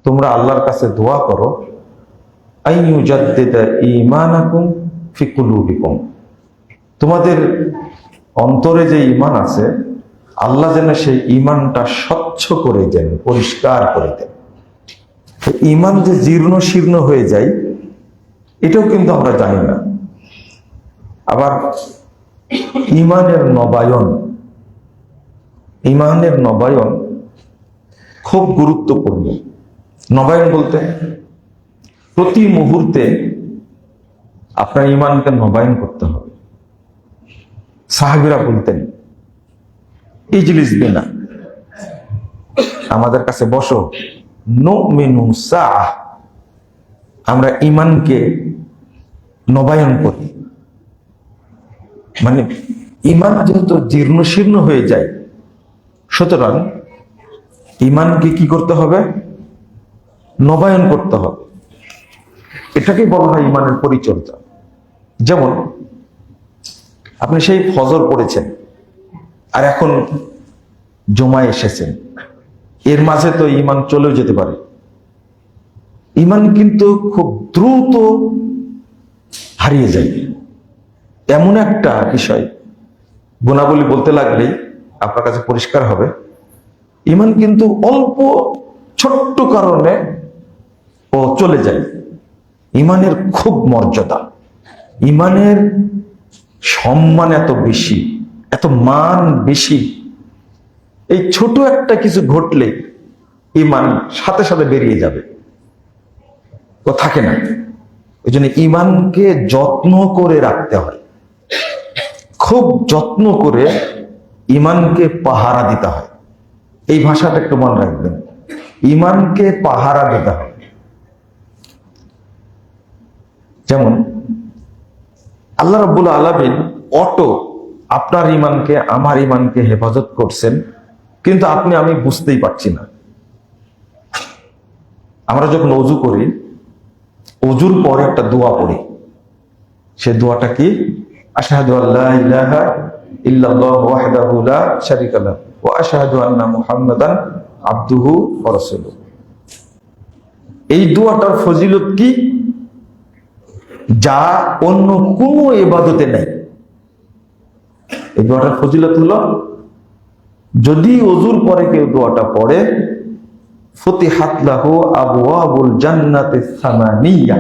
তোমরা আল্লাহর কাছে দোয়া করো আইয়ুজাদ্দিদা ঈমানাকুম ফি কুলুবিকুম, তোমাদের অন্তরে যে ঈমান আছে আল্লাহ যেন সেই ঈমানটা স্বচ্ছ করে দেন, পরিষ্কার করে দেন। তো ঈমান যে জীর্ণ শীর্ণ হয়ে যায় এটাও কিন্তু আমরা জানি না। আবার ঈমানের নবায়ন খুব গুরুত্বপূর্ণ। নবায়ন বলতে প্রতি মুহূর্তে আপনার ঈমানকে নবায়ন করতে হবে। সাহাবীরা বলতেন ইজলিস বিনা, আমাদের কাছে বসো, নুমিনু সাআহ, আমরা ঈমানকে নবায়ন করি। মানে ঈমান যেহেতু জীর্ণ শীর্ণ হয়ে যায়, সুতরাং ঈমানকে কি করতে হবে? নবায়ন করতে হবে। এটাকে বলা হয় ঈমানের পরিচর্যা। যেমন আপনি সেই ফজর পড়েছেন আর এখন জুমায় এসেছেন, এর মাঝে তো ঈমান চলেও যেতে পারে। ঈমান কিন্তু খুব দ্রুত হারিয়ে যায়, এমন একটা বিষয়। গুণাবলী বলতে লাগলেই আপনার কাছে পরিষ্কার হবে। ঈমান কিন্তু অল্প ছোট্ট কারণে ও চলে যায়। ঈমানের খুব মর্যাদা, ঈমানের সম্মান এত বেশি, এত মান বেশি। এই ছোট একটা কিছু ঘটলে ঈমান সাথে সাথে বেরিয়ে যাবে, ও থাকে না। ওই জন্য ঈমানকে যত্ন করে রাখতে হয়, খুব যত্ন করে ঈমানকে পাহারা দিতে হয়। এই ভাষাটা একটু মনে রাখবেন, ঈমানকে পাহারা দিতে হয়। যেমন আল্লাহ রাব্বুল আলামিন আপনার ঈমানকে, আমার ঈমানকে হেফাজত করছেন, কিন্তু আমি বুঝতেই পারছি না। আমরা যখন ওযু করি, ওযুর পরে একটা দোয়া পড়ি। সে দোয়াটা কি? আশহাদু আল্লা ইলাহা ইল্লাল্লাহু ওয়াহদাহু লা শারীকা লাহু ওয়া আশহাদু আন্না মুহাম্মাদান আবদুহু ওয়া রাসূলুহু। এই দোয়াটার ফজিলত কি, যা অন্য কোনো ইবাদতে নাই। এই দোয়াটার ফজিলত হলো, যদি ওযুর পরে কেউ দোয়াটা পড়ে, ফুতিহাত লাহু আবওয়াবুল জান্নাতিস সামানিয়া,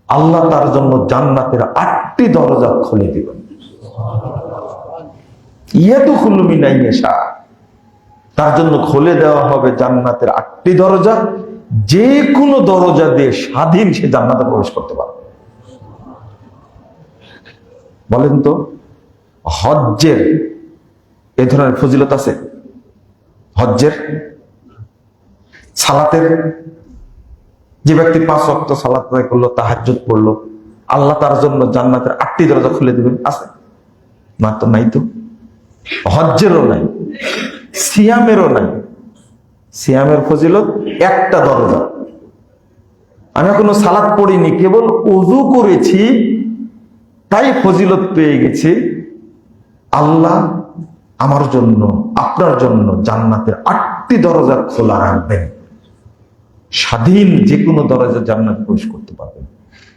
আল্লাহ তার জন্য জান্নাতের 8টি দরজা খুলে দিবেন। ইয়াদখুলু মিন আইয়াশা, তার জন্য খুলে দেওয়া হবে জান্নাতের 8টি দরজা। যে কোনো দরজা দিয়ে স্বাধীন সে জান্নাতে প্রবেশ করতে পারবে। বলেন তো, হজ্জের এ ধরনের ফজিলত আছে? হজ্জের, সালাতের, যে ব্যক্তি 5 ওয়াক্ত সালাত আদায় করলো, তাহাজ্জুদ পড়লো, আল্লাহ তার জন্য জান্নাতের 8টি দরজা খুলে দিবেন। আছে না? তো নাই। তো হজ্জেরও নাই, সিয়ামেরও নাই। সিয়ামের ফজিলত একটা দরজা। আমি এখনো সালাত পড়িনি, কেবল ওযু করেছি, তাই ফজিলত পেয়ে গেছি। আল্লাহ আমার জন্য, আপনার জন্য জান্নাতের 8টি দরজা খোলা রাখবেন, স্বাধীন যে কোনো দরজা জান্নাত প্রবেশ করতে পারবেন।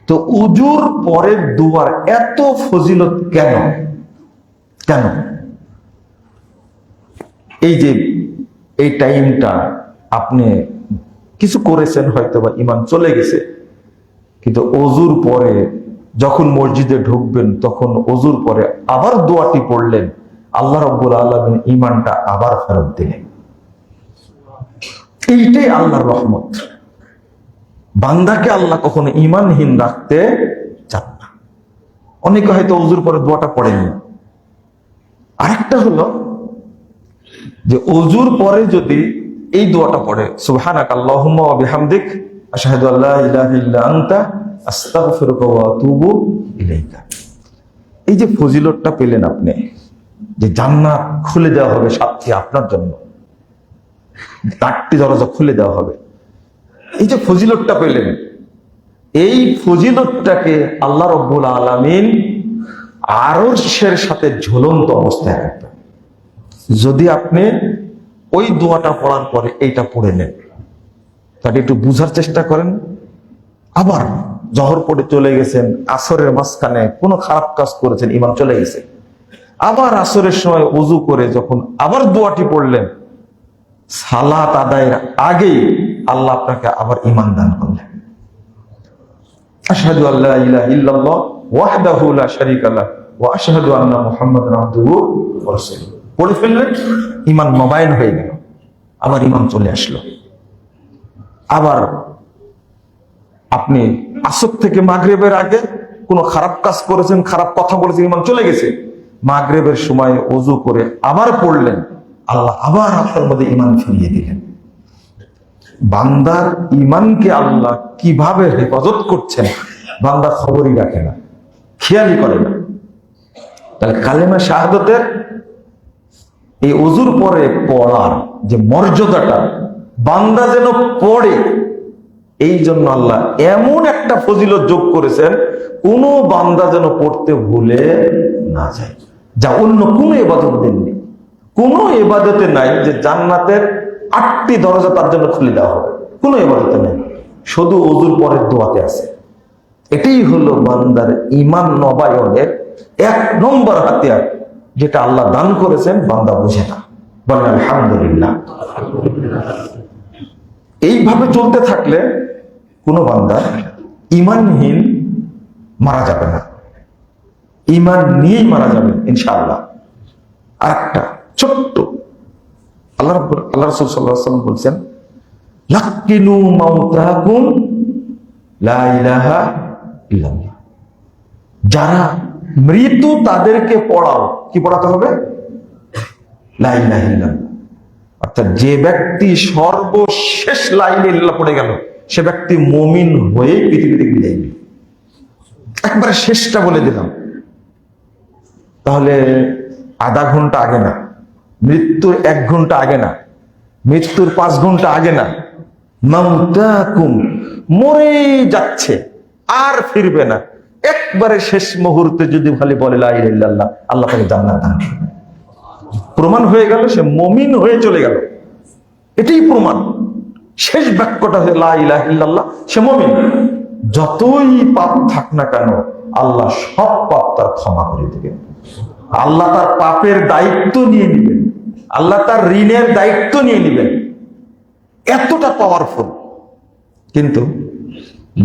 তো ওযুর পরের দুয়ার এত ফজিলত কেন? এই যে এই টাইমটা আপনি কিছু করেছেন, হয়তো বা ঈমান চলে গেছে, কিন্তু ওযুর পরে যখন মসজিদে ঢুকবেন, তখন ওযুর পরে আবার দোয়াটি পড়লেন, আল্লাহ রাব্বুল আলামিন ঈমানটা আবার ফেরত দিলেন। এইটাই আল্লাহর রহমত। বান্দাকে আল্লাহ কখনো ঈমানহীন রাখতে চান না। অনেকে হয়তো ওযুর পরে দোয়াটা পড়েনি। আরেকটা হলো যে ওযুর পরে যদি এই দোয়াটা পড়ে, সুবহানাকা আল্লাহুম্মা ওয়া বিহামদিক আশহাদু আল্লা ইলাহা ইল্লা আনতা আস্তাগফিরুকা ওয়া আতুবু ইলাইকা, এই যে ফজিলতটা পেলেন আপনি, যে জান্নাত খুলে দেওয়া হবে সাথে আপনার জন্য, 8টি দরজা খুলে দেওয়া হবে, এই যে ফজিলতটা পেলেন, এই ফজিলতটাকে আল্লাহ রাব্বুল আলামিন আরশের সাথে ঝুলন্ত অবস্থায় রাখবেন। যদি আপনি ওই দোয়াটা পড়ার পরে এইটা পড়ে নেন, তাকে একটু বুঝার চেষ্টা করেন। আবার জহর পড়ে চলে গেছেন, আসরের মাঝখানে কোনো খারাপ কাজ করেছেন, ইমান চলে গেছে। আবার আসরের সময় ওযু করে যখন আবার দোয়াটি পড়লেন, সালাত আদায়ের আগেই আল্লাহ আপনাকে আবার ইমান দান করলেন। আশহাদু আল্লা ইলাহা ইল্লাল্লাহ ওয়াহদাহু লা শারীকা লাহু ওয়া আশহাদু আন্না মুহাম্মাদান আবদুহু ওয়া রাসূলুহু পড়ে ফেললেন, ইমান নবায়ন হয়ে গেল, আবার ইমান চলে আসলো। আবার আপনি আসর থেকে মাগরিবের আগে কোনো খারাপ কাজ করেছেন, খারাপ কথা বলেছেন, ইমান চলে গেছে। মাগরিবের সময় ওযু করে আবার পড়লেন, আল্লাহ আবার আপনার মধ্যে ইমান ফিরিয়ে দিলেন। বান্দার ইমানকে আল্লাহ কিভাবে হেফাজত করছেন বান্দা খবরই রাখে না, খেয়ালই করে না। তাহলে কালেমা শাহাদাতের এই ওযুর পরে পড়ার যে মর্যাদাটা বান্দা যেন পড়ে, এই জন্য আল্লাহ এমন একটা ফজিলত যোগ করেছেন, কোন বান্দা যেন পড়তে ভুলে না যায়, যা অন্য কোনো ইবাদত দেননি। কোন ইবাদতে নাই যে জান্নাতের 8টি দরজা তার জন্য খুলে দেওয়া হবে, কোন ইবাদতে নেই, শুধু ওযুর পরের দোয়াতে আছে। এটাই হলো বান্দার ঈমান নবায়নের 1 নম্বর হাতিয়ার, যেটা আল্লাহ দান করেছেন, বান্দা বুঝে না। বলেন আলহামদুলিল্লাহ। এইভাবে চলতে থাকলে কোনো বান্দা ঈমানহীন মারা যাবে না, ঈমান নিয়েই মারা যাবে ইনশাআল্লাহ। আরেকটা ছোট্ট, আল্লাহ রাসূল সাল্লাল্লাহু আলাইহি ওয়াসাল্লাম বলেছেন, লাকিনু মাউতাকুম লা ইলাহা ইল্লাল্লাহ। যারা মৃত তাদেরকে পড়াও, কি পড়াতে হবে? লা ইলাহা ইল্লাল্লাহ। অর্থাৎ যে ব্যক্তি সর্বশেষ লা ইলাহা ইল্লাল্লাহ পড়ে গেল, সে ব্যক্তি মুমিন হয়ে পৃথিবী থেকে বিদায় নিল। একবারে শেষটা বলে দিলাম। তাহলে আধা ঘন্টা আগে না, মৃত্যুর 1 ঘন্টা আগে না, মৃত্যুর 5 ঘন্টা আগে না, মাউতাকুম মরে যাচ্ছে আর ফিরবে না, একবারে শেষ মুহূর্তে যদি খালি বলে লা ইলাহা ইল্লাল্লাহ, আল্লাহ তাকে জান্নাত দান করবে। প্রমাণ হয়ে গেল সে মুমিন হয়ে চলে গেল। এটাই প্রমাণ। শেষ বাক্যটা লা ইলাহা ইল্লাল্লাহ, সে মুমিন। যতই পাপ থাক না কেন আল্লাহ সব পাপ তার ক্ষমা করে দিবেন। আল্লাহ তার পাপের দায়িত্ব নিয়ে নেবেন, আল্লাহ তার ঋণের দায়িত্ব নিয়ে নেবেন। এতটা পাওয়ারফুল। কিন্তু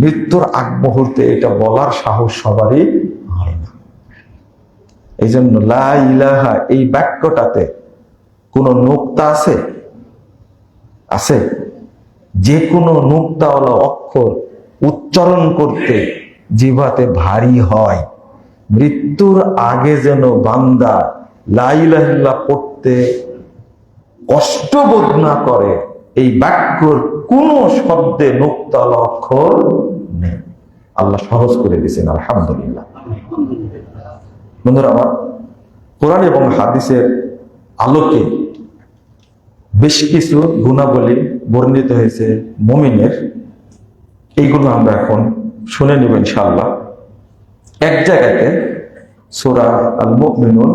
মৃত্যুর আগ মুহূর্তে এটা বলার সাহস সবারই হয় না। এই জন্য লা ইলাহা এই বাক্যটাতে কোন নুকতা আছে? আছে? যে কোনো নুকতাওয়ালা অক্ষর উচ্চারণ করতে জিহ্বাতে ভারী হয়। মৃত্যুর আগে যেন বান্দা লা ইলাহা ইল্লাল্লাহ পড়তে কষ্ট বোধ না করে, এই বাক্যর কোন শব্দে নুকতাওয়ালা অক্ষর নেই। আল্লাহ সহজ করে দিয়েছেন, আলহামদুলিল্লাহ। বন্ধুরা আমার, কোরআন এবং হাদিসের আলোকে বেশ কিছু গুণাবলী বর্ণিত হয়েছে মুমিনের, এইগুলো আমরা এখন শুনে নেব ইনশাআল্লাহ। এক জায়গাতে সূরা আল মুমিনুন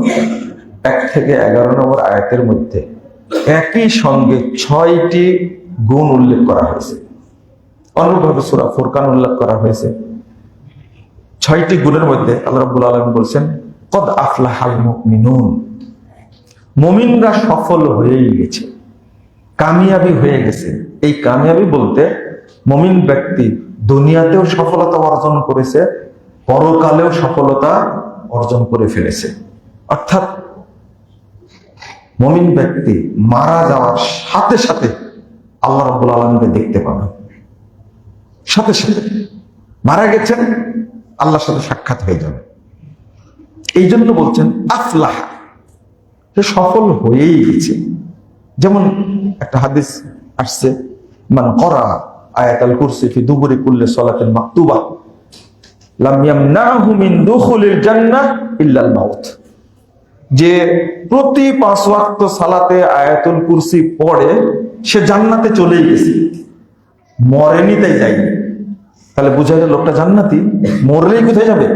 1 থেকে 11 নম্বর আয়াতের মধ্যে একই সঙ্গে 6টি গুণ উল্লেখ করা হয়েছে। অন্যভাবে সূরা ফুরকান উল্লেখ করা হয়েছে। 6টি গুণের মধ্যে আল্লাহ রাব্বুল আলামিন বলছেন, কদ আফলাহাল মুমিনুন, মুমিনরা সফল হয়েই গেছে, কামিয়াবি হয়ে গেছে। এই কামিয়াবি বলতে মুমিন ব্যক্তি দুনিয়াতেও সফলতা অর্জন করেছে, পরকালেও সফলতা অর্জন করে ফেলেছে। অর্থাৎ মুমিন ব্যক্তি মারা যাওয়ার সাথে সাথে আল্লাহ রাব্বুল আলামিনকে দেখতে পাবে। সাথে সাথে মারা গেছেন, আল্লাহর সাথে সাক্ষাৎ হয়ে যাবে। এই জন্য বলছেন আফলাহ, সে সফল হয়েই গেছে। যেমন একটা হাদিস আসছে, মান করা আয়াতুল কুরসি ফি দুবুরি কুল্লি সালাতিন মাকতুবা লাম ইয়ামনাহু মিন দুখুলিল জান্নাহ ইল্লাল মাউত। যে প্রতি 5 ওয়াক্ত সালাতে আয়াতুল কুরসি পড়ে সে জান্নাতে চলেই গেছে, মরেনি তাই যায়নি। তাহলে বোঝা গেল লোকটা জান্নাতি, মরলেই কোথায় যাবে?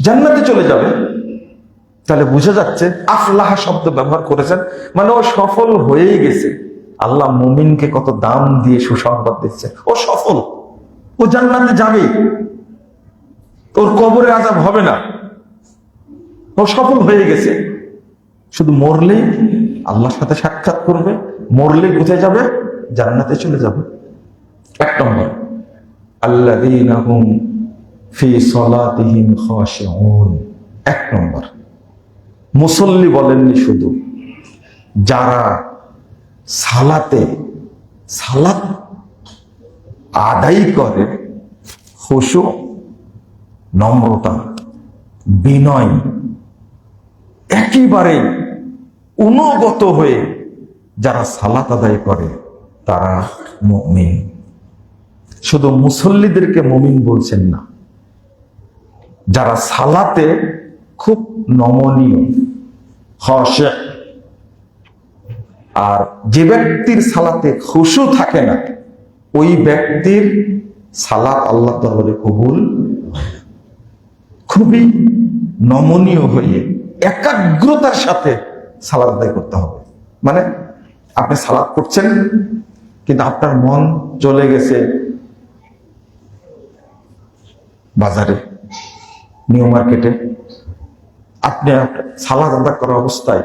জান্নাতে চলে যাবে। তাহলে বোঝা যাচ্ছে আফলাহা শব্দ ব্যবহার করেছেন, মানে ও সফল হয়েই গেছে। আল্লাহ মুমিনকে কত দাম দিয়ে সুসংবাদ দিচ্ছে, ও সফল, ও জান্নাতে যাবে, ওর কবরে আযাব হবে না, ও সফল হয়ে গেছে। শুধু মরলেই আল্লাহর সাথে সাক্ষাৎ করবে, মরলেই কোথায় যাবে? জান্নাতে চলে যাবে। এক নম্বর, আল্লাযীনা হুম ফি সালাতিহিম খাশিউন। এক নম্বর, মুসল্লি বলেননি শুধু, যারা সালাত আদায় করে খুশু, নম্রতা, বিনয়, একেবারে অনুগত হয়ে যারা সালাত আদায় করে তারা মুমিন। শুধু মুসল্লিদেরকে মুমিন বলছেন না, যারা সালাতে খুব নমনীয়, খাশি, আর যে ব্যক্তির সালাতে খুশু থাকে না ওই ব্যক্তির সালাত আল্লাহ দরবারে কবুল। খুবই নমনীয় হয়ে একাগ্রতার সাথে সালাত আদায় করতে হবে। মানে আপনি সালাত করছেন কিন্তু আপনার মন চলে গেছে বাজারে, নিউ মার্কেটে। আপনি সালাত আদায় করা অবস্থায়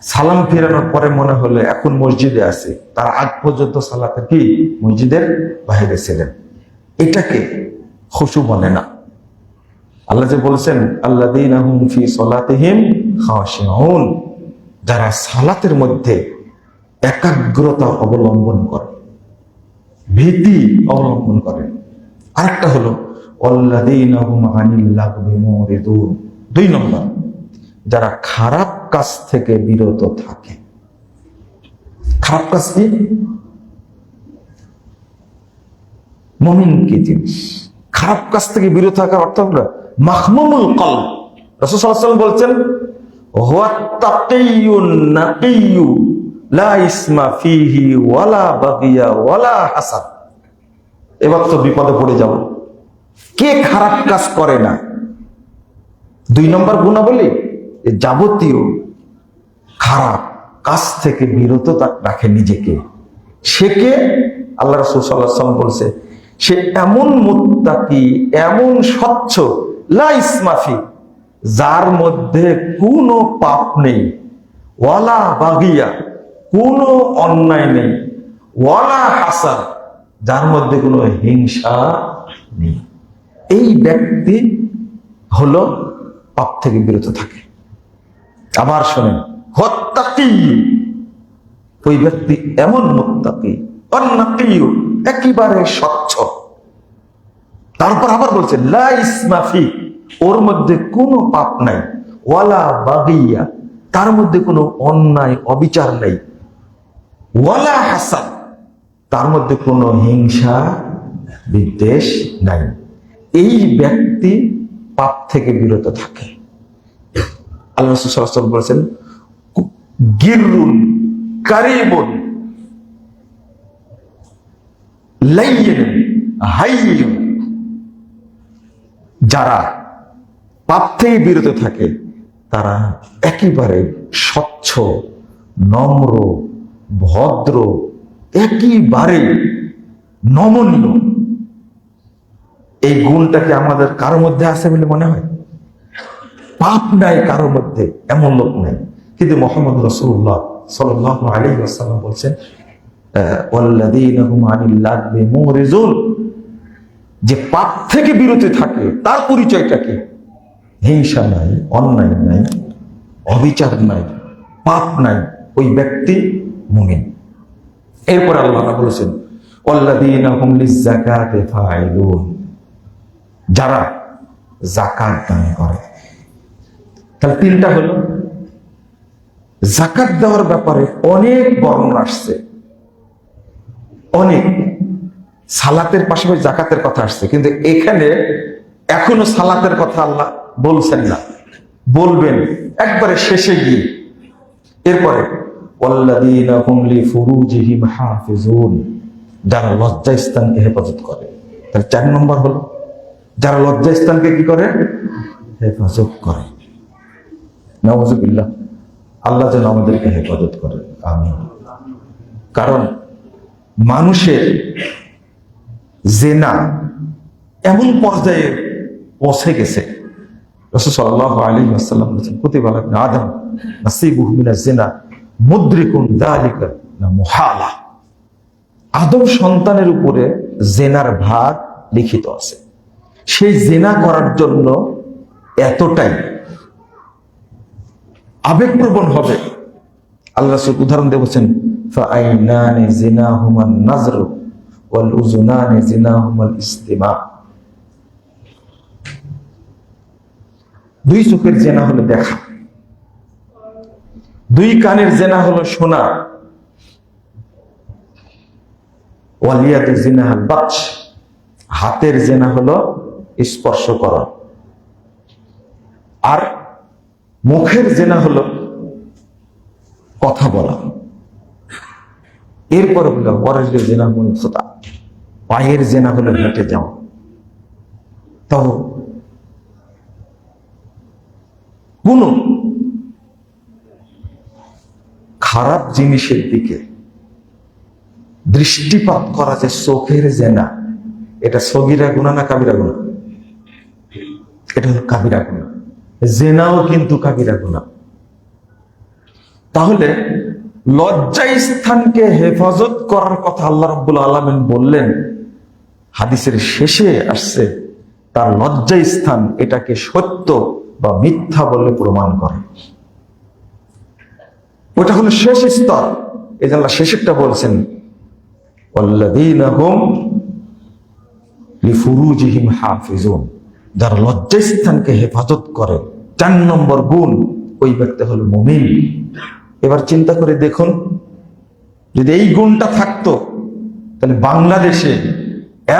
সালাম ফিরানোর পরে মনে হলো এখন মসজিদে আছে, তার আগ পর্যন্ত সালাতে কি মসজিদের বাইরে ছিলেন, এটাকে খুশু বলে না। আল্লাহ যে বলছেন আল্লাযীনা হুম ফি সালাতিহিম খাশিউন, যারা সালাতের মধ্যে একাগ্রতা অবলম্বন করে, ভীতি অবলম্বন করে। আরেকটা হলো আল্লাযীনা হুম আনিল লাগবি মুরিদুন। দুই নম্বর, যারা খারাপ কাজ থেকে বিরত থাকে। খারাপ কাজ কি? মুমিন কি জিনিস? খারাপ কাজ থেকে বিরত থাকার অর্থ হলো মাহমুমুল কলব। রাসূল সাল্লাল্লাহু আলাইহি ওয়াসাল্লাম বলছেন হুয়া তাকিয়ুন নাকিয়্যু লা ইসমা ফিহি ওয়ালা বাগিয়া ওয়ালা হাসাদ। এবার তো বিপদে পড়ে যাব। কে খারাপ কাজ করে না? দুই নম্বর গুণাবলী, যাবতীয় খারাপ কাজ থেকে বিরত রাখে নিজেকে। সে কে? আল্লাহ রাসূল সাল্লাল্লাহু আলাইহি ওয়াসাল্লাম বলছে সে এমন মুত্তাকি, এমন স্বচ্ছ, লা ইসমাফি, যার মধ্যে কোনো পাপ নেই, ওয়ালা বাগিয়া, কোনো অন্যায় নেই, ওয়ালা হাসাদ, যার মধ্যে কোনো হিংসা নেই। এই ব্যক্তি হলো পাপ থেকে বিরত থাকে। আবার শোনেন, হত্তাকি, ওই ব্যক্তি এমন মুত্তাকি, অন্নাকিয়ু, একেবারে স্বচ্ছ। তারপর আবার বলছে লা ইসমাফি, ওর মধ্যে কোনো পাপ নাই, ওয়ালা বাগিয়া, তার মধ্যে কোনো অন্যায় অবিচার নেই, ওয়ালা হাসাদ, তার মধ্যে কোনো হিংসা বিদ্বেষ নাই। এই ব্যক্তি পাপ থেকে বিরত থাকে। আল্লাহ রাসূল সাল্লাল্লাহু আলাইহি ওয়াসাল্লাম বলেছেন গিররুন কারিবুন লাইয়িনুন হাইয়্যুন, যারা পাপ থেকে বিরত থাকে তারা একেবারে স্বচ্ছ, নম্র, ভদ্র, একেবারে নমনীয়। এই গুণটা কি আমাদের কারোর মধ্যে আছে বলে মনে হয়? পাপ নাই কারোর মধ্যে, এমন লোক নাই। কিন্তু মুহাম্মদ রাসূলুল্লাহ সাল্লাল্লাহু আলাইহি ওয়াসাল্লাম বলছেন ওয়াল্লাযীনা হুম আনিল লাগবি মুরিজুন, যে পাপ থেকে বিরত থাকে তার পরিচয়টা কি? হিংসা নাই, অন্যায় নাই, অবিচার নাই, পাপ নাই, ওই ব্যক্তি মুমিন। এরপর আল্লাহ বলেছেন ওয়াল্লাযীনা হুম লিয-যাকাতি ফাইলুন, যারা যাকাত দান করে। তাহলে তিনটা হলো। যাকাত দেওয়ার ব্যাপারে অনেক বর্ণনা আসছে, অনেক। সালাতের পাশাপাশি যাকাতের কথা আসছে, কিন্তু এখানে এখনো সালাতের কথা আল্লাহ বলছেন না, বলবেন একবারে শেষে গিয়ে। এরপরে ওয়াল্লাযীনা হুম লিফুরুজিহিম হাফিজুন, যারা লজ্জাস্থানকে হেফাজত করে। তাহলে 4 নম্বর হলো যারা লজ্জাস্থানকে কি করে? হেফাজত করে। নাউযুবিল্লাহ, আল্লাহ যেন আমাদেরকে হেফাজত করে, আমিন। কারণ মানুষের জেনা এমন পর্যায়ে পৌঁছে গেছে, রাসূল সাল্লাল্লাহু আলাইহি ওয়াসাল্লাম বলেছেন, কুতিবা আলা ইবনি আদম নাসিবুহু মিনাজ জিনা মুদরিকুন যালিকা লা মুহালা। আদম সন্তানের উপরে জেনার ভাগ লিখিত আছে। সেই জেনা করার জন্য এতটাই আবেগপ্রবণ হবে। আল্লাহ রাসূল উদাহরণ দিয়ে বলছেন, ফাআইনানি জিনাহুমান নাজরু ওয়াল উযুনানি জিনাহুমাল ইস্তিমা। দুই চোখের জেনা হলো দেখা, দুই কানের জেনা হলো শোনা, ওয়াল ইয়াদি জিনাহাল বাতশ, হাতের জেনা হলো স্পর্শ করা, আর মুখের জেনা হলো কথা বলা। এরপর হলো ওয়ারিজের জেনা মুনসুতা, পায়ের জেনা হলো হেঁটে যাওয়া। তো কোন খারাপ জিনিসের দিকে দৃষ্টিপাত করা, যে চোখের জেনা, এটা সগীরা গুনাহ না কাবিরা গুনাহ? এটা হলো কাবিরা গুনাহ। জেনাও কিন্তু কাবিরা গুনাহ। তাহলে লজ্জা স্থানকে হেফাজত করার কথা আল্লাহ রাব্বুল আলামিন বললেন, হাদিসের শেষে আসছে তার লজ্জা স্থান এটাকে সত্য বা মিথ্যা বলে প্রমাণ করে। ওটা হলো শেষ স্তর। এই যে আল্লাহ শেষেরটা বলছেন, ওয়াল্লাযীনা হুম লিফুরুজিহিম হাফিজুন, যারা লজ্জা স্থানকে হেফাজত করে, 4 নম্বর গুণ, ওই ব্যক্তি হলো মুমিন। এবার চিন্তা করে দেখুন, যদি এই গুণটা থাকতো তাহলে বাংলাদেশে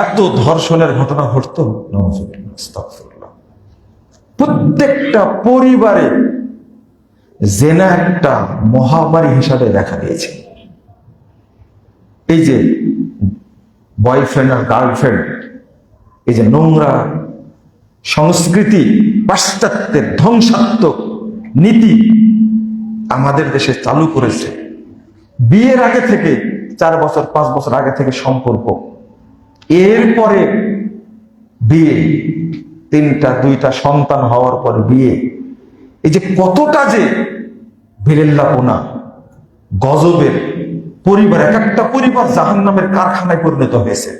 এত ধর্ষণের ঘটনা ঘটতো? আস্তাগফিরুল্লাহ। প্রত্যেকটা পরিবারে জেনা একটা মহামারী হিসাবে দেখা দিয়েছে। এই যে বয়ফ্রেন্ড আর গার্লফ্রেন্ড, এই যে নোংরা সংস্কৃতি, পাশ্চাত্যের ধ্বংসাত্মক নীতি আমাদের দেশে চালু করেছে। বিয়ের আগে থেকে 4 বছর 5 বছর আগে থেকে সম্পর্ক, এরপরে বিয়ে, 3টা 2টা সন্তান হওয়ার পর বিয়ে। এই যে কতটা যে বিড়েল্লাপনা, গজবের পরিবার, এক একটা পরিবার জাহান্নামের কারখানায় পরিণত হয়েছে।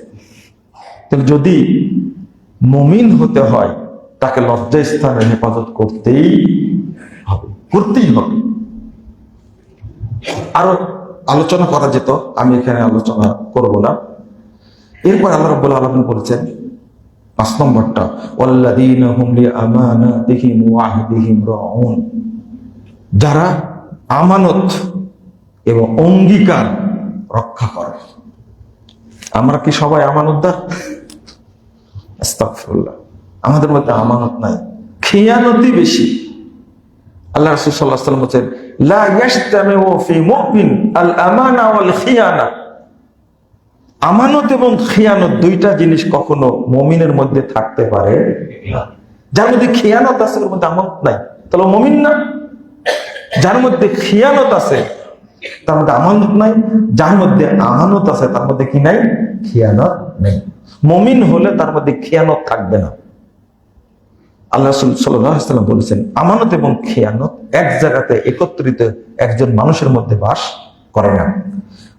তাহলে যদি মুমিন হতে হয়, তাকে লজ্জা স্থানের হেফাজত করতেই হবে, করতেই হবে। আরো আলোচনা করা যেত, আমি এখানে আলোচনা করব না। এরপর আল্লাহ রাব্বুল আলামিন বলেছেন 5 নম্বরটা, ওয়াল্লাযীনা হুম লিআমানাতিহিম ওয়া আহদিহিম রাউন, যারা আমানত এবং অঙ্গীকার রক্ষা করে। আমরা কি সবাই আমানতদার? আস্তাগফিরুল্লাহ। আমাদের মধ্যে আমানত নাই, খিয়ানতি বেশি। আল্লাহ রাসূল সাল্লাল্লাহু আলাইহি ওয়াসাল্লাম বলেন, লা ইয়াশতামিউ ফি মুমিন আল আমানা ওয়াল খিয়ানা। আমানত এবং খিয়ানত, দুইটা জিনিস কখনো মুমিনের মধ্যে থাকতে পারে না। যার মধ্যে খিয়ানত আছে ওর মধ্যে আমানত নাই, তাহলে মুমিন না। যার মধ্যে খিয়ানত আছে তার মধ্যে আমানত নাই, যার মধ্যে আমানত আছে তার মধ্যে কি নাই? খিয়ানত নেই। মুমিন হলে তার মধ্যে খিয়ানত থাকবে না। আল্লাহ রাসূল সাল্লাল্লাহু আলাইহি ওয়াসাল্লাম বলেছেন, আমানত এবং খিয়ানত এক জায়গাতে একত্রিত একজন মানুষের মধ্যে বাস করে না।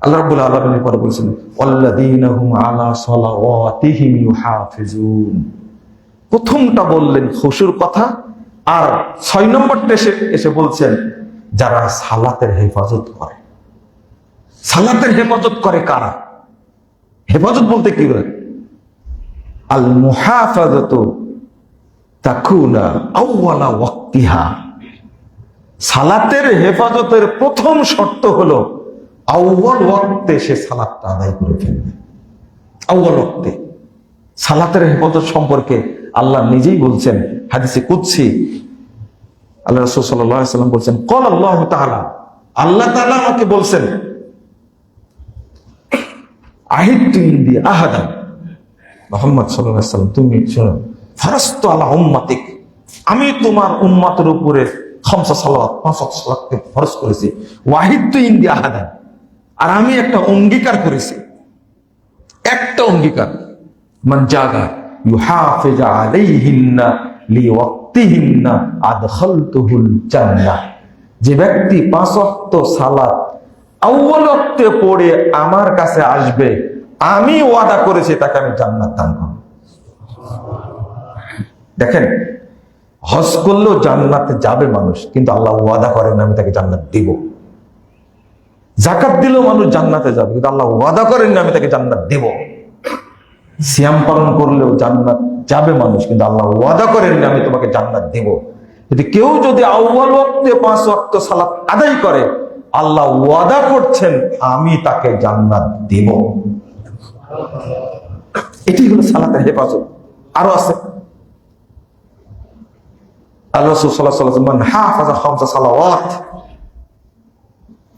আল্লাহ রাব্বুল আলামিন পরে বলেছেন, ওয়াল্লাযীনা হুম আলা সালাওয়াতিহিম ইউহাফিজুন। প্রথমটা বললেন খুশুর কথা, আর 6 নম্বরটা এসে বলছেন যারা সালাতের হেফাজত করে। সালাতের হেফাজত করে কারা? হেফাজত বলতে কি বলে? আল মুহাফাজাতু তাকুনা আউওয়ালা ওয়াক্তিহা। সালাতের হেফাজতের প্রথম শর্ত হলো আউয়াল ওয়াক্তে সে সালাতটা আদায় করে ফেলবে। আউয়াল ওয়াক্তে সালাতের হেফাজত সম্পর্কে আল্লাহ নিজেই বলছেন হাদিসে কুদসি। আল্লাহ রাসূল সাল্লাল্লাহু আলাইহি ওয়াসাল্লাম বলছেন, ক্বাল আল্লাহু তাআলা, আল্লাহ তাআলা আমাকে বলছেন, আহিদতু ইনদি আহাদান, মুহাম্মদ সাল্লাল্লাহু আলাইহি ওয়াসাল্লাম তুমি শোনো, ফারাস্তু আলা উম্মাতিক, আমি তোমার উম্মতের উপরে 5 সালাওয়াত 5 সালাতকে ফরজ করেছি। ওয়াহিদতু ইনদি আহাদান, আর আমি একটা অঙ্গীকার করেছি, একটা অঙ্গীকার, মান জাগা ইউহাফিজ আলাইহিন্না লিওয়াক্তিহিন্না আদখালতুহুল জান্নাহ। যে ব্যক্তি 5 ওয়াক্ত সালাত আউয়াল ওয়াক্তে পড়ে আমার কাছে আসবে, আমি ওয়াদা করেছি তাকে আমি জান্নাত দান করব। দেখেন, হজ করলেও জান্নাতে যাবে মানুষ, কিন্তু আল্লাহ ওয়াদা করেন আমি তাকে জান্নাত দিব। যাকাত দিলেও মানুষ জান্নাতে যাবে, কিন্তু আল্লাহ ওয়াদা করেন না আমি তাকে জান্নাত দিব। সিয়াম পালন করলেও জান্নাত যাবে মানুষ, কিন্তু আল্লাহ ওয়াদা করেন না আমি তোমাকে জান্নাত দিব। যদি কেউ যদি আউয়াল ওয়াক্তে 5 ওয়াক্ত সালাত আদায় করে, আল্লাহ ওয়াদা করছেন আমি তাকে জান্নাত দিব। এটি হলো সালাতের হেফাজত। আরো আছে, আল্লাহ রাসূল সাল্লাল্লাহু আলাইহি ওয়াসাল্লাম, মান হাফাযা খামসা সালাওয়াত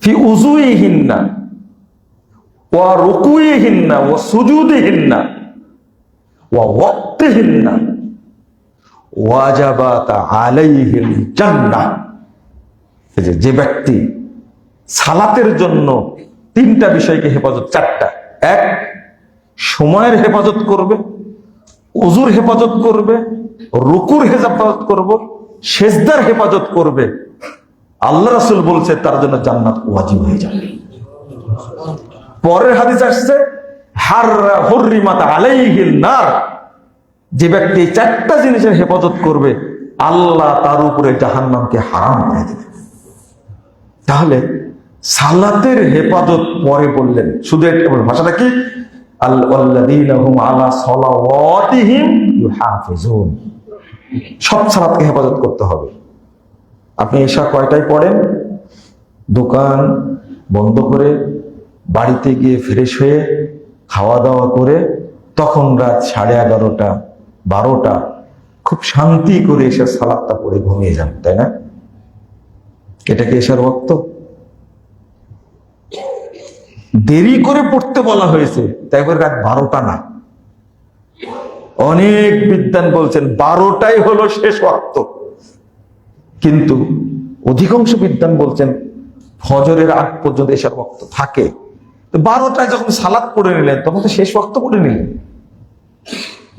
ফি উযুইহিন্না ওয়া রুকুইহিন্না ওয়া সুজুদিহিন্না ওয়া ওয়াক্তিহিন্না ওয়াজাবাত আলাইহিল জান্নাহ। যে ব্যক্তি সালাতের জন্য 3টা বিষয়কে হেফাজত, 4টা, 1 সময়ের হেফাজত করবে, ওযুর হেফাজত করবে, রুকুর হেফাজত করবে, সেজদার হেফাজত করবে, আল্লাহ রাসূল বলছে তার জন্য জান্নাত ওয়াজিব হয়ে যাবে। পরের হাদিস আসছে, হুররিমাত আলাইহিন নার। যে ব্যক্তি 4টা জিনিসের হেফাজত করবে, আল্লাহ তার উপরে জাহান্নামকে হারাম করে দেবে। তাহলে সালাতের হেফাজত পরে বললেন, শুধু এটা ভাষাটা কি, আল্লাযীনা হুম আলা সালাওয়াতিহিম ইউহাফিজুন। সব সালাতকে হেফাজত করতে হবে। আপনি এশা কয়টায় পড়েন? দোকান বন্ধ করে বাড়িতে গিয়ে ফ্রেশ হয়ে খাওয়া দাওয়া করে তখন রাত 11:30, 12টা খুব শান্তি করে এসে সালাতটা পড়ে ঘুমিয়ে যান, তাই না? এটা কি এশার ওয়াক্ত? দেরি করে পড়তে বলা হয়েছে, তাই করে রাত 12টা না। অনেক বিদ্বান বলছেন 12টাই হলো শেষ ওয়াক্ত, কিন্তু অধিকাংশ বিদ্বান বলছেন ফজরের আগ পর্যন্ত এশার ওয়াক্ত থাকে। তো 12টায় যখন সালাত পড়ে নিলেন তখন তো শেষ ওয়াক্ত পড়ে নিলেন।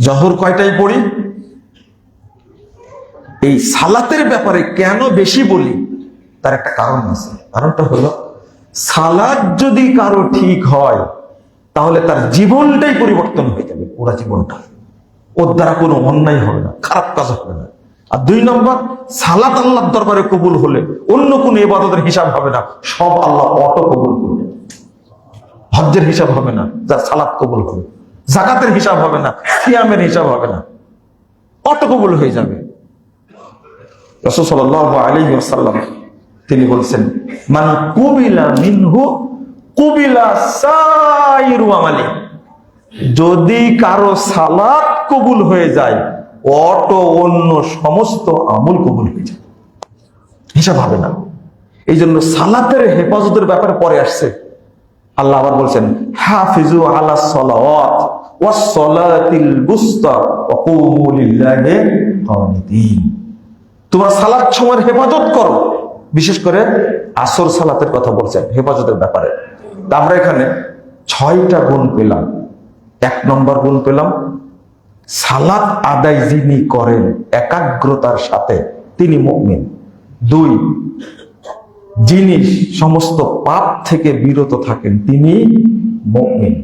জহর কয়টায় পড়ি? এই সালাতের ব্যাপারে কেন বেশি বলি তার একটা কারণ আছে। কারণটা হলো, সালাত যদি কারো ঠিক হয় তাহলে তার জীবনটাই পরিবর্তন হয়ে যাবে, পুরো জীবনটা। ওর দ্বারা কোনো অন্যায় হবে না, খারাপ কাজ হবে না। আর 2 নম্বর, সালাত আল্লাহর দরবারে কবুল হলে অন্য কোনো ইবাদতের হিসাব হবে না, সব আল্লাহ অটো কবুল করবে। হজ্জের হিসাব হবে না যার সালাত কবুল হবে, যাকাতের হিসাব হবে না, সিয়ামের হিসাব হবে না, অটো কবুল হয়ে যাবে। রাসূল সাল্লাল্লাহু আলাইহি ওয়াসাল্লাম তিনি বলছেন, মান কুবিলা মিনহু কুবিলা সাইরু আমালি। যদি কারো সালাত কবুল হয়ে যায়, অটো অন্য সমস্ত আমল কবুল হয়ে যায়, হিসাব হবে না। এই জন্য সালাতের হেফাজতের ব্যাপারে পরে আসছে। আল্লাহ আবার বলছেন, হাফিজু আলাস সালাওয়াত ওয়াস সালাতিল বুস্তা ওয়া কুমু লিল্লাহি কানিতিন। তোমরা সালাত সময়ের হেফাজত করো। বিশেষ করে আসর সালাতের কথা বলছেন হেফাজতের ব্যাপারে। আমরা এখানে 6টা গুণ পেলাম। 1 নম্বর গুণ পেলাম, সালাত আদায় যিনি করেন একাগ্রতার সাথে তিনি মুমিন। 2, যিনি সমস্ত পাপ থেকে বিরত থাকেন তিনি মুমিন।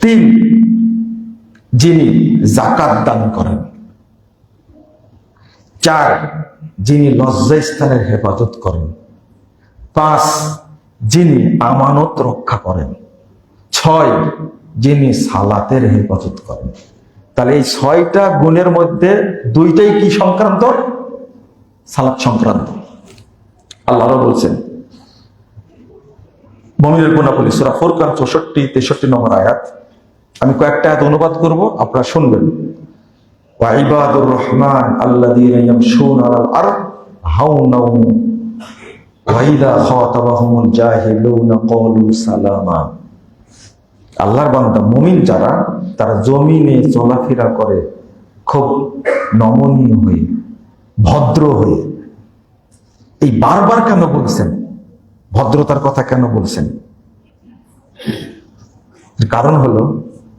3, যিনি যাকাত দান করেন। 4, যিনি লজ্জাস্থানের হেফাজত করেন। 5, যিনি আমানত রক্ষা করেন। 6, যিনি সালাতের হেফাজত করেন। তাহলে এই 6টা গুণের মধ্যে 2টাই কি সংক্রান্ত? সালাত সংক্রান্ত। আল্লাহ বলছেন মুমিনের গুণাবলী, সূরা ফুরকান 64-63 নম্বর আয়াত। আমি কয়েকটা আয়াত অনুবাদ করব, আপনারা শুনবেন। ওয়া ইবাদুর রহমান আল্লাযীনা ইয়ামশুনা আলাল আরদ হাওনা ওয়া ইযা খাতাবাহুমুল জাহিলুনা ক্বালু সালামা। আল্লাহর বান্দা মুমিন যারা, তারা জমিনে চলাফেরা করে খুব নমনীয় হয়ে, ভদ্র হয়ে। এই বারবার কেন বলছেন? ভদ্রতার কথা কেন বলছেন? কারণ হলো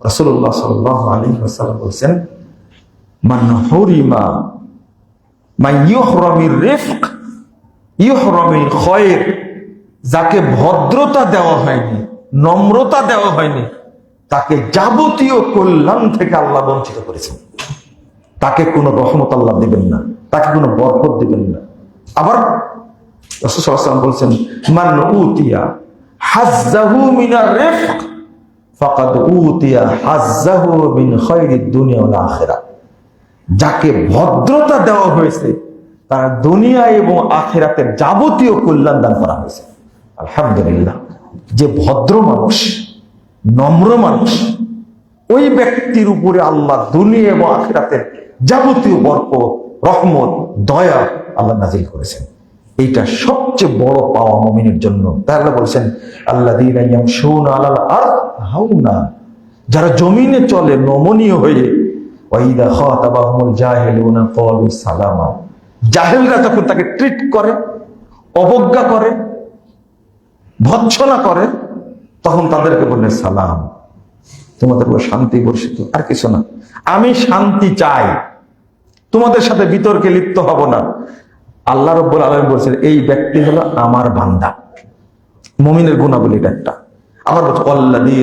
রাসূলুল্লাহ সাল্লাল্লাহু আলাইহি ওয়াসাল্লাম বলছেন, মান হুরিমা মান ইউহরামির রিফক ইউহরামিল খায়র, যাকে ভদ্রতা দেওয়া হয়নি, নম্রতা দেওয়া হয়নি, তাকে যাবতীয় কল্যাণ থেকে আল্লাহ বঞ্চিত করেছেন। তাকে কোনো রহমত আল্লাহ দিবেন না, তাকে কোনো বরকত দিবেন না। আবার রাসূল সাল্লাল্লাহু আলাইহি ওয়াসাল্লাম বলছেন, মান উতিয়া হাজ্জাহু মিনার রিফক ফাকাদ উতিয়া হাজ্জাহু মিন খায়রিদ দুনিয়া ওয়াল আখিরাহ। যাকে ভদ্রতা দেওয়া হয়েছে তার দুনিয়া এবং আখিরাতের যাবতীয় কল্যাণ দান করা হয়েছে। আলহামদুলিল্লাহ। যে ভদ্র মানুষ, নম্র মানুষ, ওই ব্যক্তির উপরে আল্লাহ দুনিয়া এবং আখিরাতের যাবতীয় বরকত, রহমত, দয়া আল্লাহ নাজিল করেছেন। এইটা সবচেয়ে বড় পাওয়া মুমিনের জন্য। তাহলে বলছেন আল্লাযীনা ইয়ামশুনা আলাল আরদ হাওনা, যারা জমিনে চলে নমনীয় হয়ে, ওয়া ইযা খাতাবাহুমুল জাহিলুনা ক্বালু সালামা, জাহেলরা যখন তাকে ট্রিট করে, অবজ্ঞা করে, ভৎসনা করে, তখন তাদেরকে বললেন সালাম, তোমাদের উপর শান্তি বর্ষিত, আর কিছু না। আমি শান্তি চাই, তোমাদের সাথে বিতর্কে লিপ্ত হব না। আল্লাহ রাব্বুল আলামিন বলছেন এই ব্যক্তি হলো আমার বান্দা। মুমিনের গুণাবলী এটা একটা। আবার বলছে